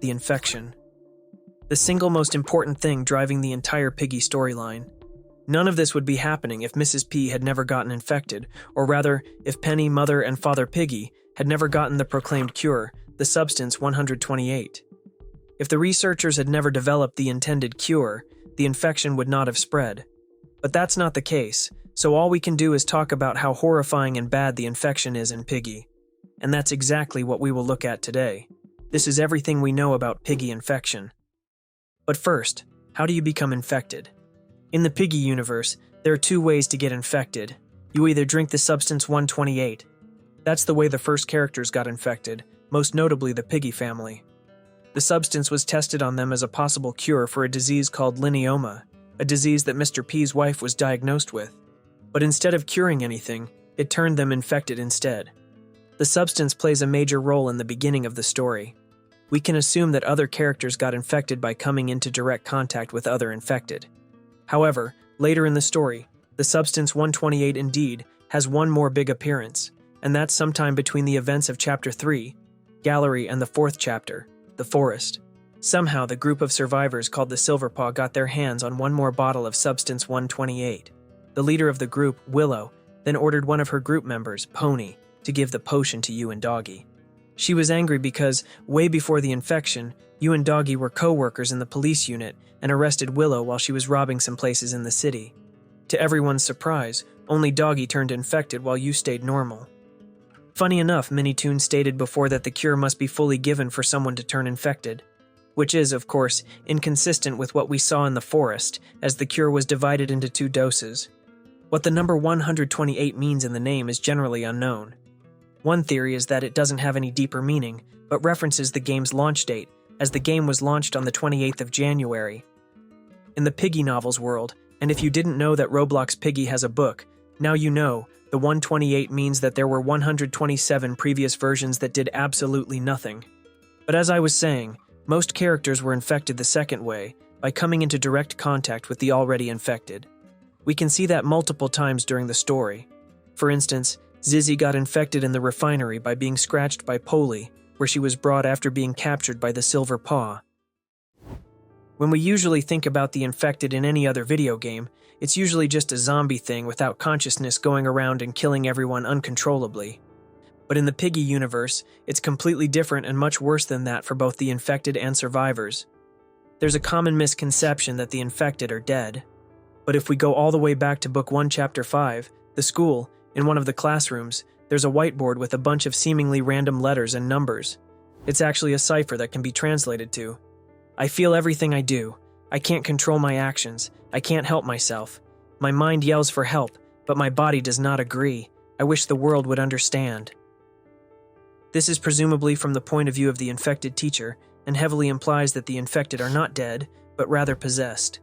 the infection. The single most important thing driving the entire Piggy storyline. None of this would be happening if Mrs. P had never gotten infected, or rather, if Penny, Mother, and Father Piggy had never gotten the proclaimed cure, the substance 128. If the researchers had never developed the intended cure, the infection would not have spread. But that's not the case, so all we can do is talk about how horrifying and bad the infection is in Piggy. And that's exactly what we will look at today. This is everything we know about Piggy infection. But first, how do you become infected? In the Piggy universe, there are two ways to get infected. You either drink the substance 128. That's the way the first characters got infected, most notably the Piggy family. The substance was tested on them as a possible cure for a disease called lineoma, a disease that Mr. P's wife was diagnosed with. But instead of curing anything, it turned them infected instead. The substance plays a major role in the beginning of the story. We can assume that other characters got infected by coming into direct contact with other infected. However, later in the story, the substance 128 indeed has one more big appearance, and that's sometime between the events of Chapter 3, Gallery, and the 4th chapter, The Forest. Somehow the group of survivors called the Silverpaw got their hands on one more bottle of substance 128. The leader of the group, Willow, then ordered one of her group members, Pony, to give the potion to you and Doggy. She was angry because, way before the infection, you and Doggy were co-workers in the police unit and arrested Willow while she was robbing some places in the city. To everyone's surprise, only Doggy turned infected while you stayed normal. Funny enough, Minitoon stated before that the cure must be fully given for someone to turn infected, which is, of course, inconsistent with what we saw in the forest, as the cure was divided into 2 doses. What the number 128 means in the name is generally unknown. One theory is that it doesn't have any deeper meaning, but references the game's launch date, as the game was launched on the 28th of January. In the Piggy novels world, and if you didn't know that Roblox Piggy has a book, now you know, the 128 means that there were 127 previous versions that did absolutely nothing. But as I was saying, most characters were infected the second way, by coming into direct contact with the already infected. We can see that multiple times during the story. For instance, Zizzy got infected in the refinery by being scratched by Polly, where she was brought after being captured by the Silver Paw. When we usually think about the infected in any other video game, it's usually just a zombie thing without consciousness going around and killing everyone uncontrollably. But in the Piggy universe, it's completely different and much worse than that for both the infected and survivors. There's a common misconception that the infected are dead. But if we go all the way back to Book 1, Chapter 5, the school, in one of the classrooms, there's a whiteboard with a bunch of seemingly random letters and numbers. It's actually a cipher that can be translated to, I feel everything I do. I can't control my actions. I can't help myself. My mind yells for help, but my body does not agree. I wish the world would understand. This is presumably from the point of view of the infected teacher, and heavily implies that the infected are not dead, but rather possessed.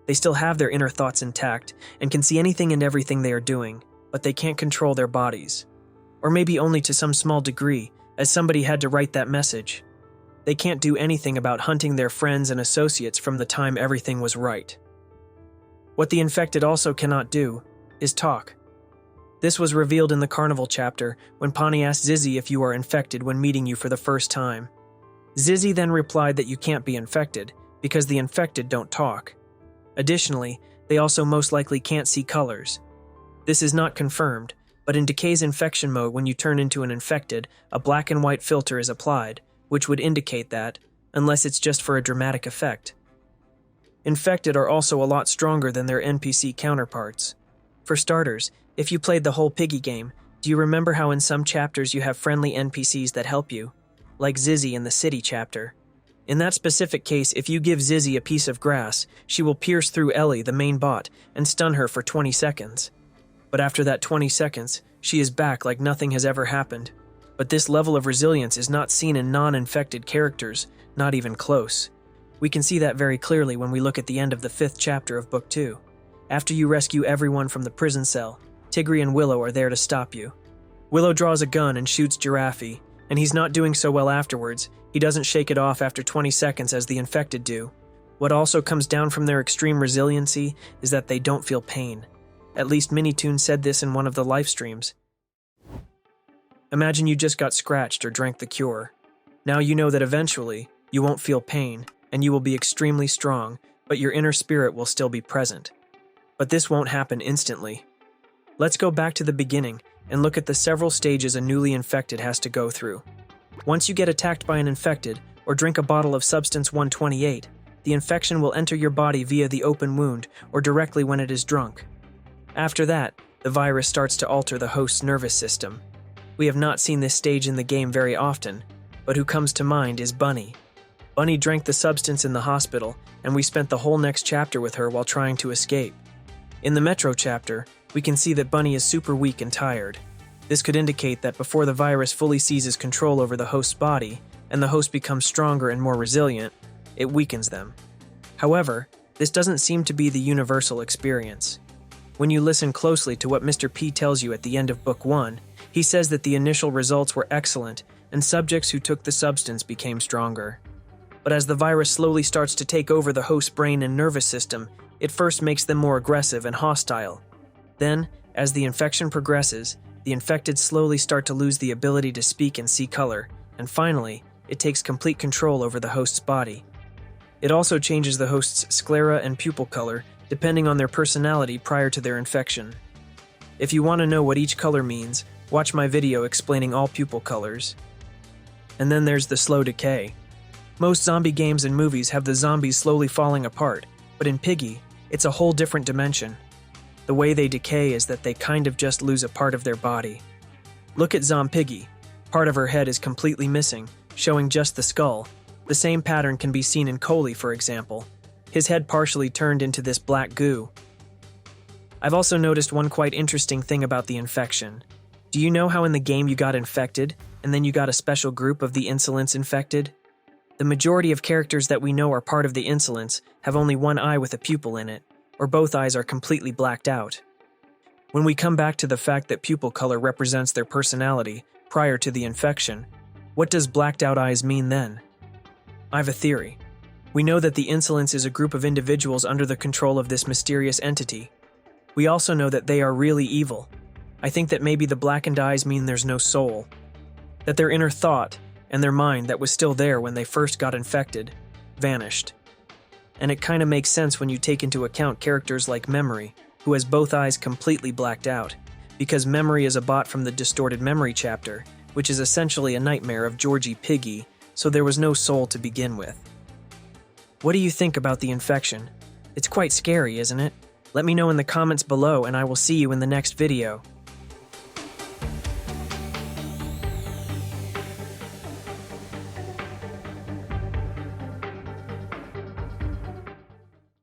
They still have their inner thoughts intact, and can see anything and everything they are doing, but they can't control their bodies. Or maybe only to some small degree, as somebody had to write that message. They can't do anything about hunting their friends and associates from the time everything was right. What the infected also cannot do is talk. This was revealed in the Carnival chapter when Pawnee asked Zizzy if you are infected when meeting you for the first time. Zizzy then replied that you can't be infected because the infected don't talk. Additionally, they also most likely can't see colors. This is not confirmed, but in Decay's infection mode when you turn into an infected, a black and white filter is applied, which would indicate that, unless it's just for a dramatic effect. Infected are also a lot stronger than their NPC counterparts. For starters, if you played the whole Piggy game, do you remember how in some chapters you have friendly NPCs that help you? Like Zizzy in the City chapter. In that specific case, if you give Zizzy a piece of grass, she will pierce through Ellie, the main bot, and stun her for 20 seconds. But after that 20 seconds, she is back like nothing has ever happened. But this level of resilience is not seen in non-infected characters, not even close. We can see that very clearly when we look at the end of the 5th chapter of Book 2. After you rescue everyone from the prison cell, Tigray and Willow are there to stop you. Willow draws a gun and shoots Giraffe, and he's not doing so well afterwards. He doesn't shake it off after 20 seconds as the infected do. What also comes down from their extreme resiliency is that they don't feel pain. At least Minitoon said this in one of the live streams. Imagine you just got scratched or drank the cure. Now you know that eventually, You won't feel pain, and you will be extremely strong, but your inner spirit will still be present. But this won't happen instantly. Let's go back to the beginning and look at the several stages a newly infected has to go through. Once you get attacked by an infected, or drink a bottle of Substance 128, the infection will enter your body via the open wound or directly when it is drunk. After that, the virus starts to alter the host's nervous system. We have not seen this stage in the game very often, but who comes to mind is Bunny. Bunny drank the substance in the hospital, and we spent the whole next chapter with her while trying to escape. In the Metro chapter, we can see that Bunny is super weak and tired. This could indicate that before the virus fully seizes control over the host's body, and the host becomes stronger and more resilient, it weakens them. However, this doesn't seem to be the universal experience. When you listen closely to what Mr. P tells you at the end of Book 1, he says that the initial results were excellent and subjects who took the substance became stronger. But as the virus slowly starts to take over the host's brain and nervous system, it first makes them more aggressive and hostile. Then, as the infection progresses, the infected slowly start to lose the ability to speak and see color, and finally, it takes complete control over the host's body. It also changes the host's sclera and pupil color depending on their personality prior to their infection. If you want to know what each color means, watch my video explaining all pupil colors. And then there's the slow decay. Most zombie games and movies have the zombies slowly falling apart, but in Piggy, it's a whole different dimension. The way they decay is that they kind of just lose a part of their body. Look at Piggy. Part of her head is completely missing, showing just the skull. The same pattern can be seen in Coley, for example. His head partially turned into this black goo. I've also noticed one quite interesting thing about the infection. Do you know how in the game you got infected, and then you got a special group of the insolents infected? The majority of characters that we know are part of the insolents have only one eye with a pupil in it, or both eyes are completely blacked out. When we come back to the fact that pupil color represents their personality prior to the infection, what does blacked out eyes mean then? I've a theory. We know that the insolents is a group of individuals under the control of this mysterious entity. We also know that they are really evil. I think that maybe the blackened eyes mean there's no soul. That their inner thought and their mind that was still there when they first got infected vanished. And it kind of makes sense when you take into account characters like Memory, who has both eyes completely blacked out, because Memory is a bot from the Distorted Memory chapter, which is essentially a nightmare of Georgie Piggy, so there was no soul to begin with. What do you think about the infection? It's quite scary, isn't it? Let me know in the comments below and I will see you in the next video.